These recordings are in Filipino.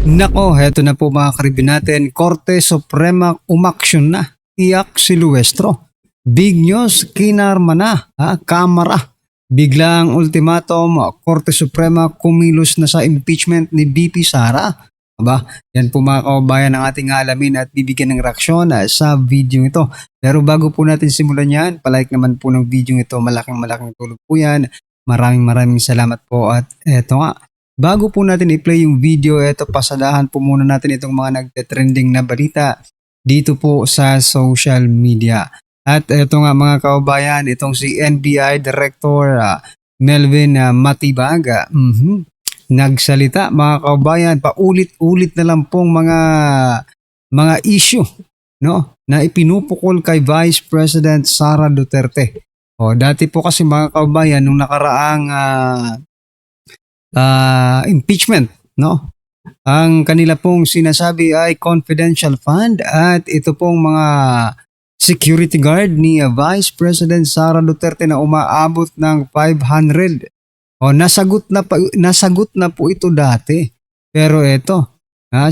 Nako, heto na po mga karibin natin. Korte Suprema umaksyon na. Iyak si Luestro. Big news, kinarma na. Kamara. Biglang ultimatum, Korte Suprema kumilos na sa impeachment ni BP Sara. Aba, yan po mga kababayan ang ating alamin at bibigyan ng reaksyon sa video ito. Pero bago po natin simulan yan, palike naman po ng video ito. Malaking tulong po yan. Maraming salamat po at eto nga. Bago po natin i-play yung video, eto pasadahan po muna natin itong mga nagte-trending na balita dito po sa social media. At eto nga mga kababayan, itong si NBI Director Melvin Matibag, nagsalita mga kababayan, paulit-ulit na lang pong mga issue, no, na ipinupukol kay Vice President Sara Duterte. O dati po kasi mga kababayan nung nakaraang impeachment, no? Ang kanila pong sinasabi ay confidential fund at ito pong mga security guard ni Vice President Sara Duterte na umaabot ng 500. O nasagot na po ito dati. Pero ito,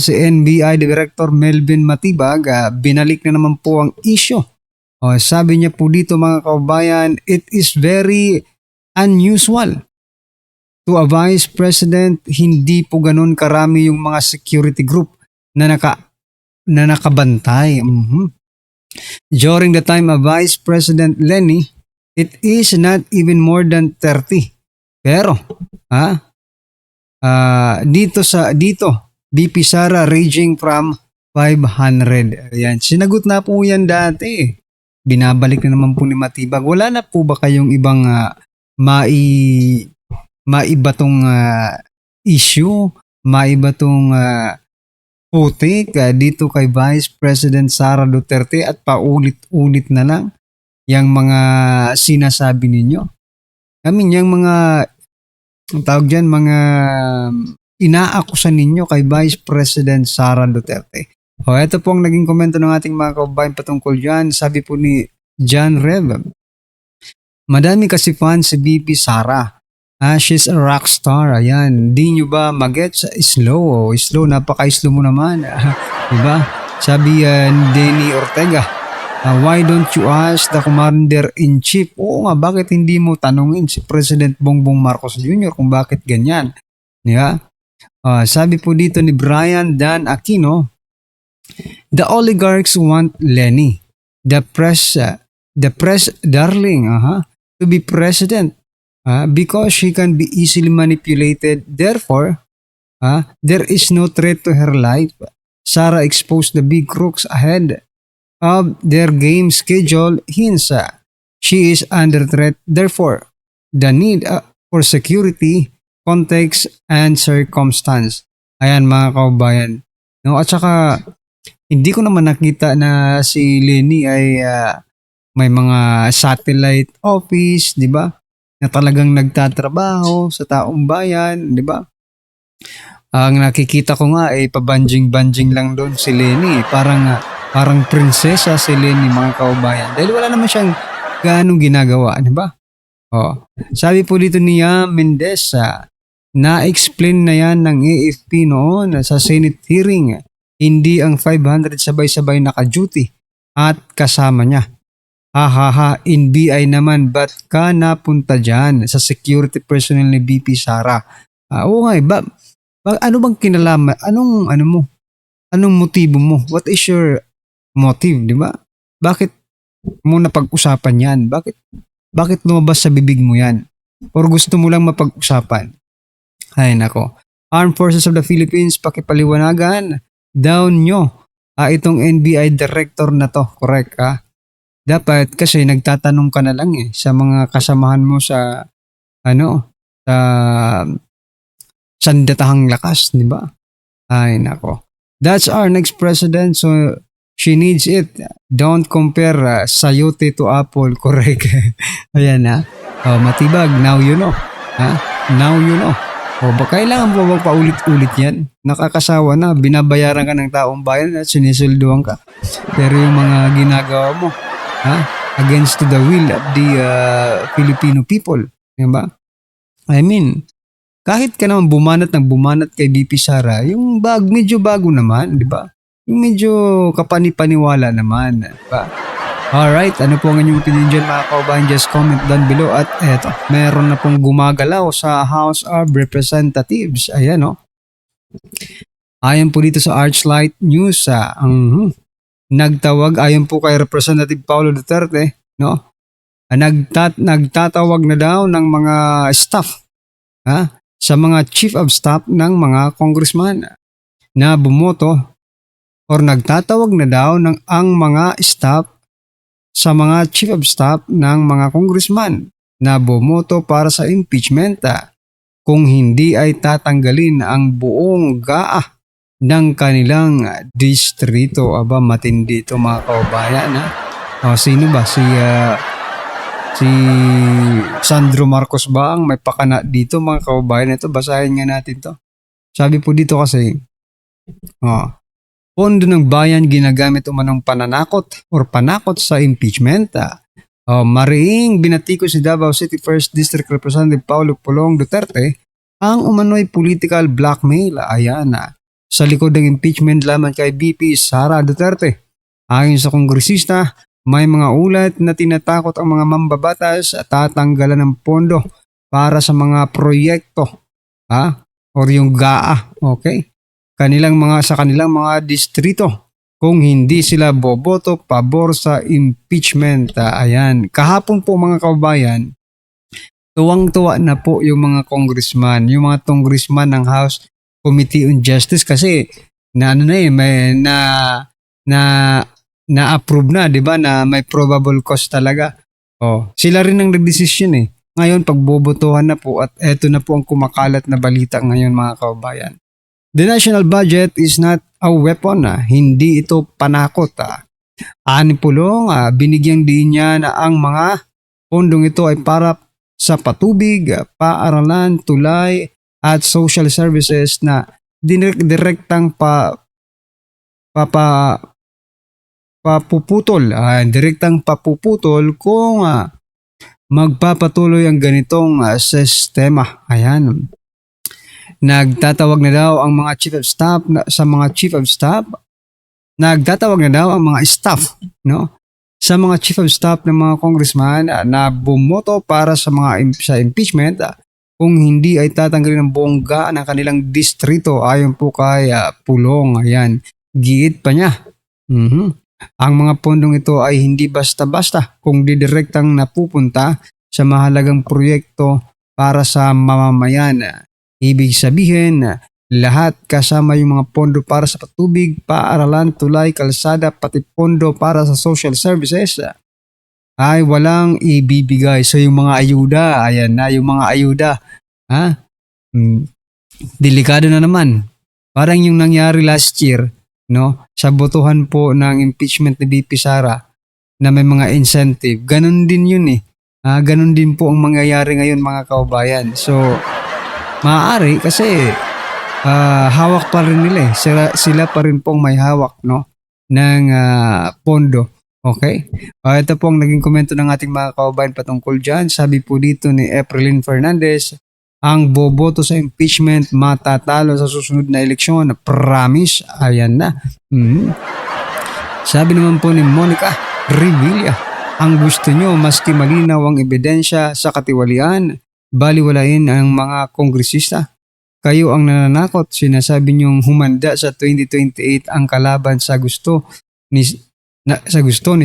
si NBI Director Melvin Matibag, binalik na naman po ang issue. O sabi niya po dito mga kababayan, it is very unusual. To a Vice President, hindi po ganun karami yung mga security group na nakabantay. During the time of Vice President Lenny, it is not even more than 30. Pero, dito, BP Sara ranging from 500. Ayan, sinagot na po yan dati. Binabalik na naman po ni Matibag. Wala na po ba kayong ibang maiba tong issue, maiba tong putik dito kay Vice President Sara Duterte at paulit-ulit na lang yung mga sinasabi ninyo? I mean, yung mga tawag dyan, mga inaakusan ninyo kay Vice President Sara Duterte. O, ito po ang naging komento ng ating mga kababayan patungkol dyan. Sabi po ni John Rev, madami kasi fans si BP Sara. She's a rock star. Ayan. Di nyo ba magets? Slow. Slow. Napaka-slow mo naman. Diba? Sabi ni Denny Ortega, why don't you ask the Commander-in-Chief? Oo nga, bakit hindi mo tanungin si President Bongbong Marcos Jr. kung bakit ganyan? Yeah? Sabi po dito ni Brian Dan Aquino, the oligarchs want Lenny, the press darling, to be president. Because she can be easily manipulated. Therefore, there is no threat to her life. Sara exposed the big crooks ahead of their game schedule. Hence, she is under threat. Therefore, the need for security, context, and circumstance. Ayan mga kaubayan. No, at saka, hindi ko naman nakita na si Lenny ay may mga satellite office, di ba? Na talagang nagtatrabaho sa taong bayan, di ba? Ang nakikita ko nga ay pabanjing-banjing lang doon si Lenny. Parang prinsesa si Lenny mga kaubayan. Dahil wala naman siyang ganong ginagawa, di ba? Sabi po dito niya Mendez, na-explain na yan ng AFP noon sa Senate hearing. Hindi ang 500 sabay-sabay naka-duty at kasama niya. NBI naman, ba't ka napunta dyan sa security personnel ni BP Sara? Oo nga ano bang kinalaman? Anong motibo mo? What is your motive, di ba? Bakit mo napag-usapan yan? Bakit lumabas sa bibig mo yan? Or gusto mo lang mapag-usapan? Ay nako. Armed Forces of the Philippines, pakipaliwanagan down nyo itong NBI director na to, correct Dapat kasi nagtatanong ka na lang sa mga kasamahan mo sa sa sandatahang lakas, di ba? Ay nako. That's our next president, so she needs it. Don't compare sayote to apple, correct? Ayan Matibag, now you know. Now you know. Kailangan mo bang paulit-ulit yan? Nakakasawa na, binabayaran ka ng taong bayan at sinisilduhan ka. Pero yung mga ginagawa mo, against the will of the Filipino people, diba? I mean, kahit ka naman bumanat kay VP Sara, yung medyo bago naman, di ba? Yung medyo kapani-paniwala naman, di ba? Alright, ano po ang inyong opinion dyan mga kaubayan? Just comment down below. At eto, meron na pong gumagalaw sa House of Representatives. Ayan o. Ayon po dito sa Archlight News, nagtawag ayon po kay Representative Paulo Duterte, no? Nagtatawag na daw ng mga staff sa mga chief of staff ng mga congressman na bumoto, or nagtatawag na daw ng ang mga staff sa mga chief of staff ng mga congressman na bumoto para sa impeachment kung hindi ay tatanggalin ang buong GAA ng kanilang distrito. Aba, matindi ito mga kaubayan. Sino ba? Si Sandro Marcos ba ang may pakana dito mga kaubayan? Ito, basahin nga natin to. Sabi po dito kasi, pondo ng bayan ginagamit umanong pananakot sa impeachment. Mariing binatiko si Davao City 1st District Representative Paulo Pulong Duterte ang umano'y political blackmail. Ayan sa likod ng impeachment laban kay VP Sara Duterte. Ayon sa kongresista, may mga ulat na tinatakot ang mga mambabatas at tatanggalan ng pondo para sa mga proyekto or yung GAA. Okay? Sa kanilang mga distrito kung hindi sila boboto pabor sa impeachment. Ayan. Kahapon po mga kaubayan, tuwang-tuwa na po yung mga congressman ng House Committee on Justice kasi na-approve na, 'di ba, na may probable cause talaga. Sila rin ang nagdesisyon Ngayon pagbobotohan na po at eto na po ang kumakalat na balita ngayon mga kaubayan. The national budget is not a weapon. Hindi ito panakot. Ani Pulong, binigyang din niya na ang mga pondong ito ay para sa patubig, paaralan, tulay at social services na direktang papuputol kung magpapatuloy ang ganitong sistema. Ayan. Nagtatawag na daw ang mga chief of staff sa mga chief of staff ng mga congressman na bumoto para sa impeachment kung hindi ay tatanggalin ng buong GAA ng kanilang distrito. Ayon po kay Pulong. Ayan, giit pa niya. Ang mga pondong ito ay hindi basta-basta kung didirektang napupunta sa mahalagang proyekto para sa mamamayan. Ibig sabihin, lahat kasama yung mga pondo para sa patubig, paaralan, tulay, kalsada, pati pondo para sa social services ay walang ibibigay. So yung mga ayuda, ayan na yung mga ayuda. Delikado na naman. Parang yung nangyari last year, sa botohan po ng impeachment ni VP Sara na may mga incentive. Ganon din yun ganon din po ang mangyayari ngayon mga kaubayan. So, maaari kasi hawak pa rin nila sila pa rin pong may hawak ng pondo. Okay? Ito po ang naging komento ng ating mga kaubayan patungkol dyan. Sabi po dito ni Efrelyn Fernandez, ang boboto sa impeachment matatalo sa susunod na eleksyon. Promise. Ayan na. Sabi naman po ni Monica Revilla, ang gusto nyo maski malinaw ang ebidensya sa katiwalian, baliwalain ang mga kongresista. Kayo ang nananakot, sinasabi niyong humanda sa 2028 ang kalaban sa gusto ni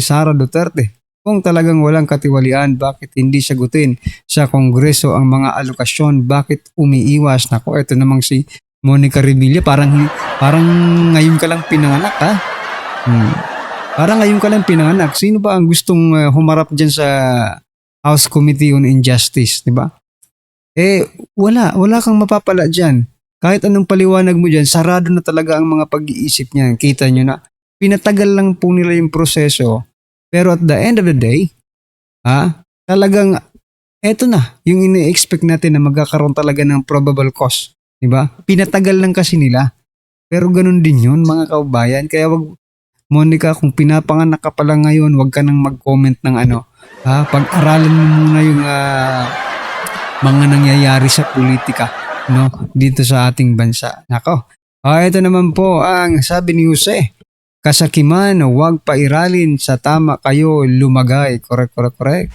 Sara Duterte. Kung talagang walang katiwalian, bakit hindi sagutin sa Kongreso ang mga alokasyon? Bakit umiiwas? Nako, ito namang si Monica Revilla, parang ngayon ka lang pinanganak Parang ngayon ka lang pinanganak. Sino ba ang gustong humarap dyan sa House Committee on Injustice, di ba? Wala kang mapapala dyan. Kahit anong paliwanag mo dyan, sarado na talaga ang mga pag-iisip niyan. Kita nyo na, pinatagal lang po nila yung proseso. Pero at the end of the day, talagang, eto na, yung ini-expect natin na magkakaroon talaga ng probable cause. Di ba? Pinatagal lang kasi nila. Pero ganun din yun, mga kaubayan. Kaya Monica, kung pinapanganak ka pa lang ngayon, wag ka nang mag-comment ng pag-aralan mo muna yung mga nangyayari sa politika. no, dito sa ating bansa. Nako. Ito naman po ang sabi ni Jose. Kasakiman, huwag pairalin sa tama kayo lumagay. Correct.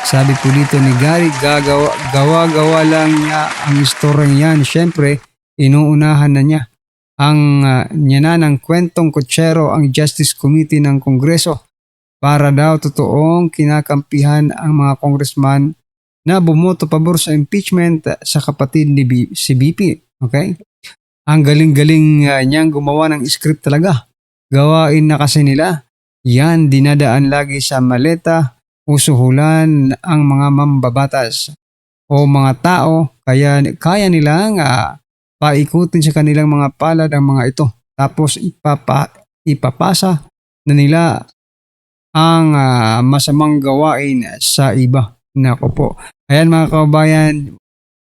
Sabi po dito ni Gary, gawa lang niya ang istoryang yan. Siyempre, inuunahan na niya niya na ng kwentong kutsero ang Justice Committee ng Kongreso para daw totoong kinakampihan ang mga congressman na bumoto pabor sa impeachment sa kapatid ni si BP. Okay? Ang galing-galing niyang gumawa ng script talaga. Gawain na kasi nila. Yan, dinadaan lagi sa maleta o suhulan ang mga mambabatas o mga tao. Kaya nilang paikutin sa kanilang mga palad ang mga ito. Tapos ipapasa na nila ang masamang gawain sa iba. Nako po. Ayan mga kababayan,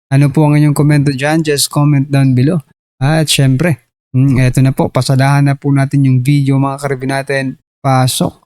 ano po ang inyong komento dyan? Just comment down below. At syempre, eto na po, pasadahan na po natin yung video mga karibin natin. Pasok.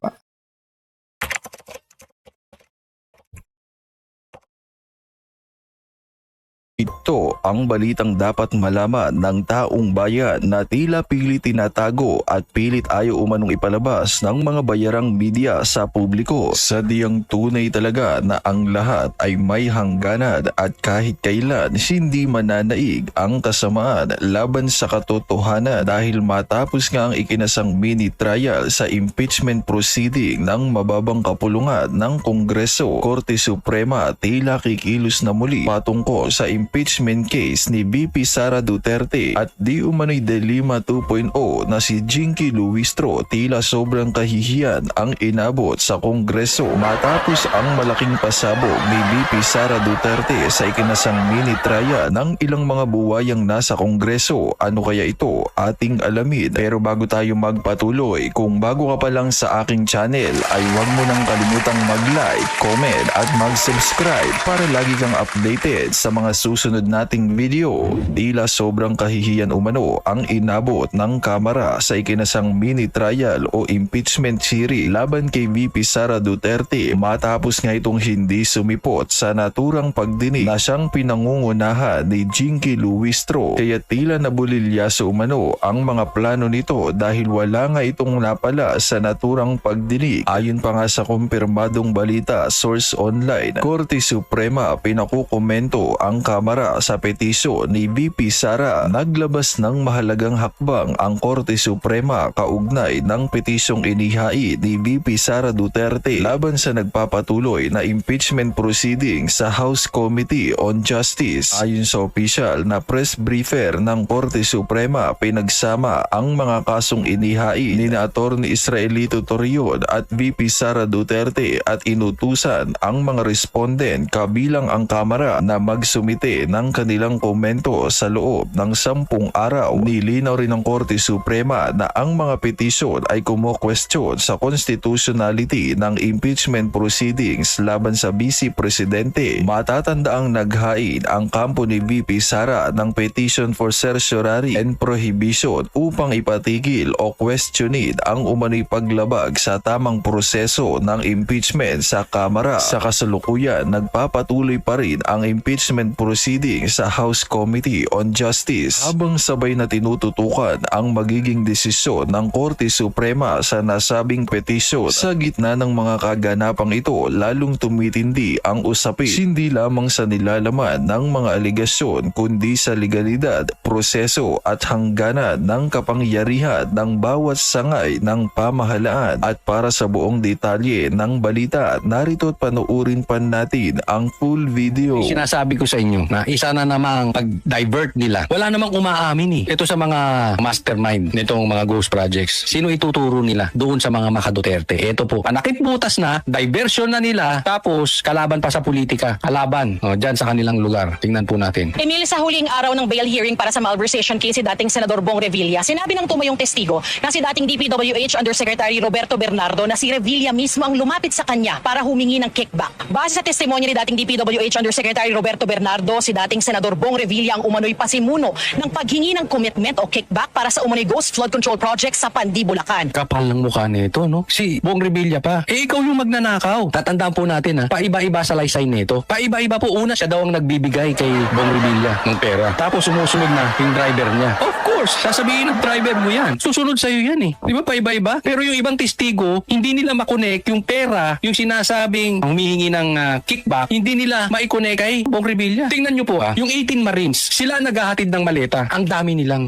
Ito ang balitang dapat malaman ng taong bayan na tila pilit tinatago at pilit ayaw umanong ipalabas ng mga bayarang media sa publiko. Sadyang tunay talaga na ang lahat ay may hangganan at kahit kailan hindi mananaig ang kasamaan laban sa katotohanan dahil matapos nga ang ikinasang mini trial sa impeachment proceeding ng mababang kapulungan ng Kongreso, Korte Suprema tila kikilos na muli patungkol sa impeachment case ni VP Sara Duterte at di umano'y De Lima 2.0 na si Jinky Luistro. Tila sobrang kahihiyan ang inabot sa Kongreso matapos ang malaking pasabog ni VP Sara Duterte sa ikinasang mini trial ng ilang mga buwayang nasa Kongreso. Ano kaya ito? Ating alamin. Pero bago tayo magpatuloy, kung bago ka pa lang sa aking channel ay huwag mo nang kalimutang mag-like, comment at mag-subscribe para lagi kang updated sa mga susunod nating video. Tila sobrang kahihiyan umano ang inabot ng Kamara sa ikinasang mini trial o impeachment hearing laban kay VP Sara Duterte matapos nga itong hindi sumipot sa naturang pagdinig na siyang pinangungunahan ni Jinky Luistro. Kaya tila nabulilyaso umano ang mga plano nito dahil wala nga itong napala sa naturang pagdinig. Ayon pa nga sa kumpirmadong balita, source online, Korte Suprema pinakukomento ang Kamara sa petisyon ni VP Sara. Naglabas ng mahalagang hakbang ang Korte Suprema kaugnay ng petisyong inihain ni VP Sara Duterte laban sa nagpapatuloy na impeachment proceeding sa House Committee on Justice. Ayon sa opisyal na press briefer ng Korte Suprema, pinagsama ang mga kasong inihain ni Atty. Israelito Torion at VP Sara Duterte at inutusan ang mga respondent kabilang ang Kamara na magsumite ng kanilang komento sa loob ng 10 araw. Nilinaw rin ng Korte Suprema na ang mga petisyon ay kumo-question sa constitutionality ng impeachment proceedings laban sa Vice Presidente. Matatandaang naghain ang kampo ni VP Sara ng petition for certiorari and prohibition upang ipatigil o questionin ang umano'y paglabag sa tamang proseso ng impeachment sa Kamara. Sa kasalukuyan, nagpapatuloy pa rin ang impeachment proceeding sa House Committee on Justice habang sabay na tinututukan ang magiging desisyon ng Korte Suprema sa nasabing petisyon. Sa gitna ng mga kaganapang ito, lalong tumitindi ang usapin hindi lamang sa nilalaman ng mga aligasyon kundi sa legalidad, proseso at hangganan ng kapangyarihan ng bawat sangay ng pamahalaan. At para sa buong detalye ng balita, narito't panoorin pa natin ang full video. Sinasabi ko sa inyo na isa na namang pag-divert nila. Wala namang umaamin eh. Ito sa mga mastermind nitong mga ghost projects. Sino ituturo nila doon sa mga Duterte? Ito po, panakit butas na, diversion na nila, tapos kalaban pa sa politika. Kalaban, dyan sa kanilang lugar. Tingnan po natin. Emil, sa huling araw ng bail hearing para sa malversation case si dating Senador Bong Revilla, sinabi ng tumayong testigo na si dating DPWH Undersecretary Roberto Bernardo na si Revilla mismo ang lumapit sa kanya para humingi ng kickback. Base sa testimonya ni dating DPWH Undersecretary Roberto Bernardo, si dating Senador Bong Revilla ang umano'y pasimuno ng paghingi ng commitment o kickback para sa umano'y ghost flood control project sa Pandi, Bulacan. Kapal ng mukha nito, no? Si Bong Revilla pa. Ikaw yung magnanakaw. Tatandaan po natin, ha? Paiba-iba sa laysay nito. Paiba-iba po. Una, siya daw ang nagbibigay kay Bong Revilla ng pera. Tapos sumusunod na yung driver niya. Of course, sasabihin ng driver mo yan. Susunod sa'yo yan, eh. Di ba paiba-iba? Pero yung ibang testigo, hindi nila makonek yung pera, yung sinasabing humihingi ng kickback, hindi nila maikonek kay Bong Revilla. Tingnan nyo po, yung 18 Marines, sila naghahatid ng maleta. Ang dami nilang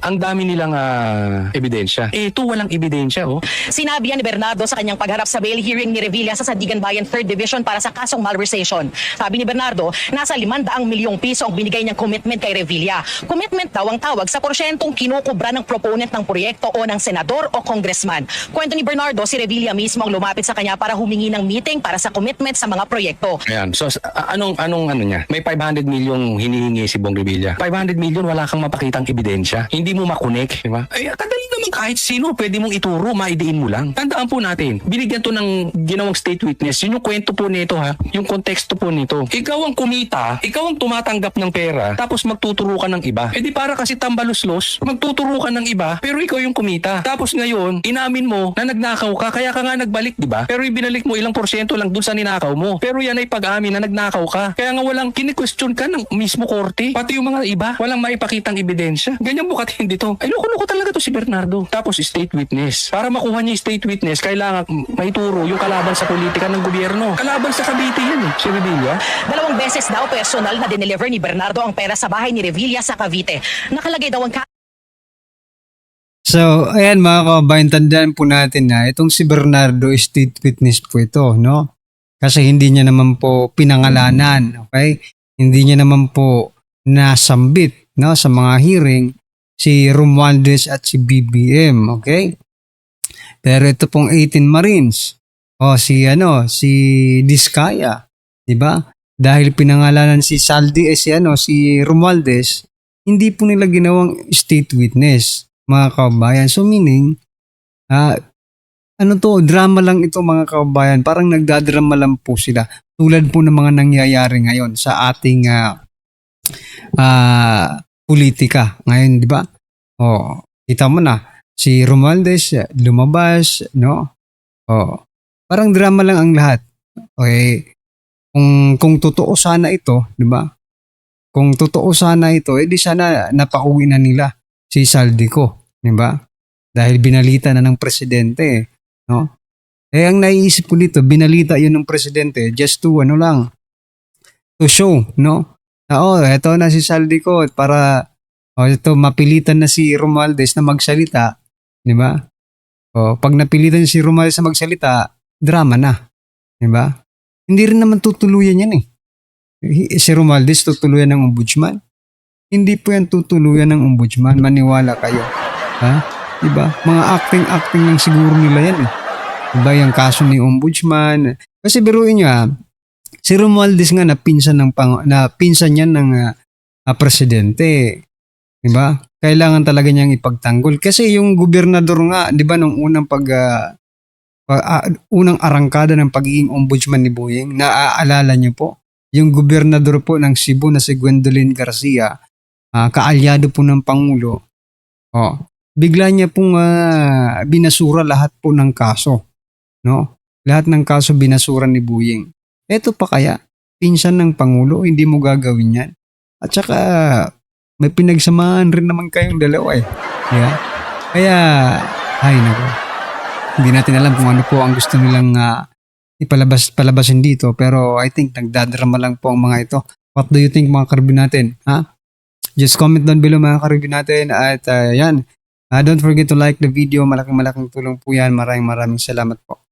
ebidensya. Ito walang ebidensya, oh. Sinabi yan ni Bernardo sa kanyang pagharap sa bail hearing ni Revilla sa Sandigan Bayan 3rd Division para sa kasong malversation. Sabi ni Bernardo, nasa 500 milyong piso ang binigay niyang commitment kay Revilla. Commitment daw ang tawag sa porsyentong kinukubra ng proponent ng proyekto o ng senador o congressman. Kwento ni Bernardo, si Revilla mismo ang lumapit sa kanya para humingi ng meeting para sa commitment sa mga proyekto. Ayan. So, anong niya? May 500 milyong hinihingi si Bong Revilla. 500 milyon, wala kang mapakitang ebidensya. Hindi mo makonek, di ba? Ay, kadali naman kahit sino, pwede mong ituro, maidiin mo lang. Tandaan po natin, binigyan to ng ginawang state witness. Yun yung kwento po nito, ha? Yung konteksto po nito. Ikaw ang kumita, ikaw ang tumatanggap ng pera, tapos magtuturo ka ng iba. Eh di para kasi tambaluslos, magtuturo ka ng iba, pero ikaw yung kumita. Tapos ngayon, inamin mo na nagnakaw ka, kaya ka nga nagbalik, di ba? Pero ibinalik mo ilang porsyento lang dun sa ninakaw mo. Pero yan ay pag-amin na nagnakaw ka. Kaya nga walang kini-question ka ng mismo korte. Pati yung mga iba, walang maipakitang ebidensya. Ganyan bukat hindi to. Ay, loko-loko talaga to si Bernardo. Tapos state witness. Para makuha niya yung state witness, kailangan maituro yung kalaban sa politika ng gobyerno. Kalaban sa Cavite yan, eh, si Revilla. 2 beses daw personal na dineliver ni Bernardo ang pera sa bahay ni Revilla sa Cavite. Nakalagay daw ang So, ayan mga kababayan, tandaan po natin na itong si Bernardo state witness po ito, no? Kasi hindi niya naman po pinangalanan, okay? Hindi niya naman po nasambit, no, sa mga hearing si Romualdez at si BBM, okay? Pero ito pong 18 Marines, si Diskaya, di ba? Dahil pinangalanan si Saldi si Romualdez, hindi po nila ginawang state witness, mga kababayan. So meaning, drama lang ito mga kababayan. Parang nagdadrama lang po sila. Tulad po ng mga nangyayari ngayon sa ating politika ngayon, di ba? Kita mo na, si Romualdez lumabas, no? Parang drama lang ang lahat. Okay, kung totoo sana ito, di ba? Kung totoo sana ito, edi sana napauwi na nila si Saldico, di ba? Dahil binalita na ng presidente, no? Ang naiisip ko dito, binalita 'yun ng presidente just to to show, no? Eto na si Saldico para ito mapilitan na si Romualdez na magsalita, di ba? Pag napilitan si Romualdez na magsalita, drama na, di ba? Hindi rin naman tutuluyan yan, eh. Si Romualdez tutuluyan ng ombudsman. Hindi po yan tutuluyan ng ombudsman, maniwala kayo. Ha? Diba? Mga acting lang siguro nila yan, eh. Diba yung kaso ni ombudsman? Kasi biruin nyo, si Romualdez nga na pinsan yan ng presidente. Diba? Kailangan talaga niyang ipagtanggol. Kasi yung gobernador nga, diba, nung unang unang arangkada ng pagiging ombudsman ni Boyeng, naaalala niyo po, yung gobernador po ng Cebu na si Gwendolyn Garcia, kaalyado po ng Pangulo, bigla niya pong binasura lahat po ng kaso, no? Lahat ng kaso binasura ni Boyeng. Eto pa kaya, pinsan ng Pangulo, hindi mo gagawin yan. At saka, may pinagsamahan rin naman kayong dalawa, eh. Yeah? Kaya, nako. Hindi natin alam kung ano po ang gusto nilang palabasin dito, pero I think nagdadrama lang po ang mga ito. What do you think, mga karibin natin? Just comment down below, mga karibin natin, at yan. Don't forget to like the video. Malaking tulong po yan. Maraming salamat po.